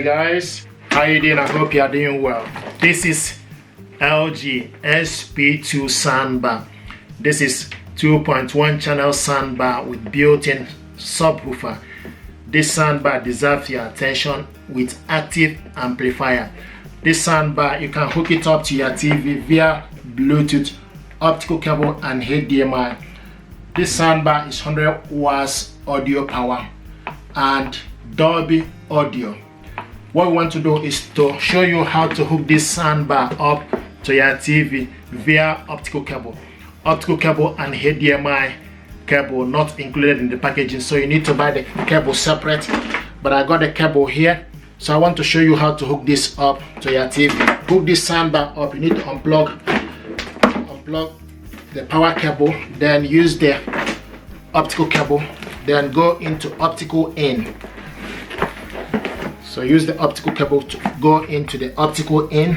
guys, how you doing? I hope you are doing well. This is LG SP2 soundbar. This is 2.1 channel soundbar with built-in subwoofer. This soundbar deserves your attention with active amplifier. This soundbar, you can hook it up to your TV via Bluetooth, optical cable and HDMI. This soundbar is 100 watts audio power and Dolby audio. What we want to do is to show you how to hook this soundbar up to your TV via optical cable. Optical cable and HDMI cable not included in the packaging, so you need to buy the cable separate, but I got the cable here, so I want to show you how to hook this up to your TV. Hook this soundbar up, you need to unplug the power cable, then use the optical cable, then go into optical in. So use the optical cable to go into the optical in.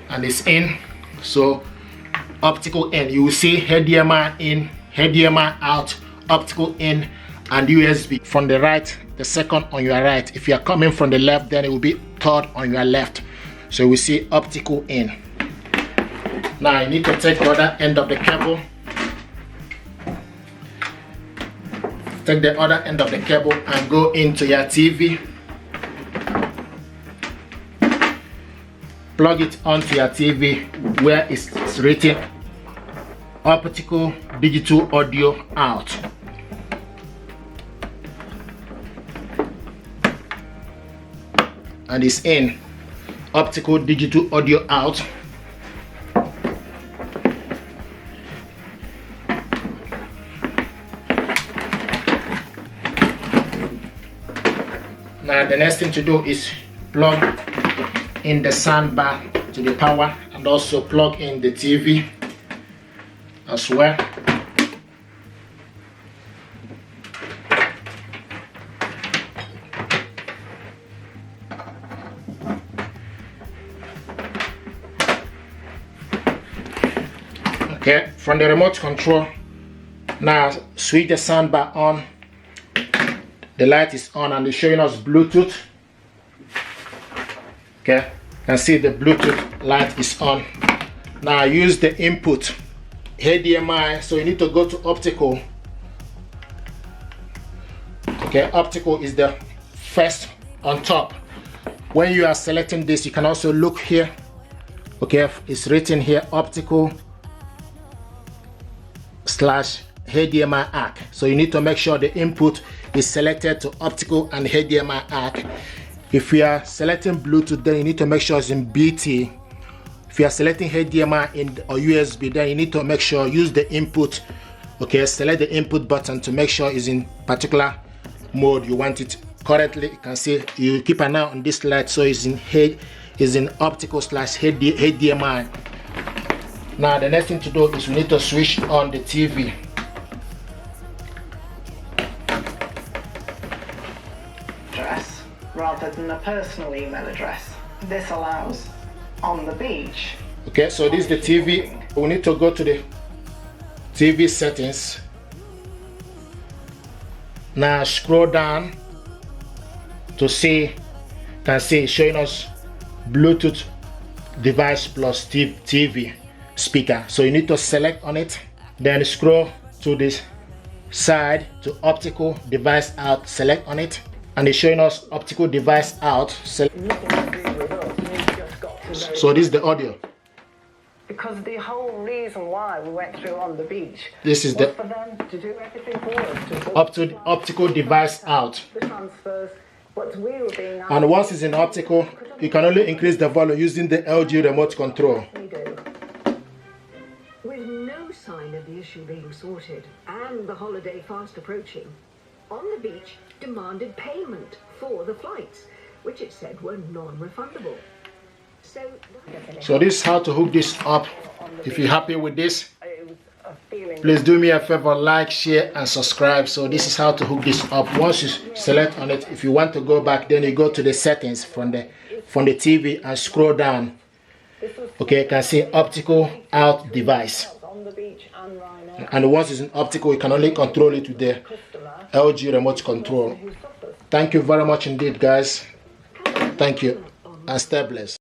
And it's in. So optical in, you will see HDMI in, HDMI out, optical in and USB. From the right, the second on your right. If you are coming from the left, then it will be third on your left. So we see optical in. Now you need to take the other end of the cable. Take the other end of the cable and go into your TV. Plug it onto your TV where it's written Optical Digital Audio out. And it's in. Optical Digital Audio out. Now the next thing to do is plug in the soundbar to the power and also plug in the TV as well. Okay, from the remote control, now switch the soundbar on. The light is on and it's showing us Bluetooth. Okay, you can see the Bluetooth light is on. Now use the input HDMI, so you need to go to optical. Okay, optical is the first on top. When you are selecting this, you can also look here. Okay, it's written here optical / HDMI ARC. So you need to make sure the input is selected to optical and HDMI ARC. If you are selecting Bluetooth, then you need to make sure it's in BT. If you are selecting HDMI in or USB, then you need to make sure use the input. Okay, select the input button to make sure it's in particular mode you want it. Currently, you can see you keep an eye on this light, so it's in optical / HDMI. Now the next thing to do is we need to switch on the TV. Address rather than a personal email address. This allows on the beach. Okay, so this is the TV. We need to go to the TV settings. Now scroll down to see, you can see it's showing us Bluetooth device plus TV speaker. So you need to select on it, then scroll to this side to optical device out, select on it, and it's showing us optical device out. So this is the audio. Because the whole reason why we went through on the beach, this is the for them to do everything for us, up to optical device out. the transfers, what we were being asked. And once it's in optical, you can only increase the volume using the LG remote control. We do. With no sign of the issue being sorted and the holiday fast approaching, On the Beach demanded payment for the flights, which it said were non-refundable. So this is how to hook this up. If you're happy with this, please do me a favor, like, share and subscribe. So this is how to hook this up. Once you select on it, if you want to go back, then you go to the settings from the TV and scroll down. Okay, you can see optical out device. And once it's in optical, you can only control it with the LG remote control. Thank you very much indeed, guys. Thank you, and stay blessed.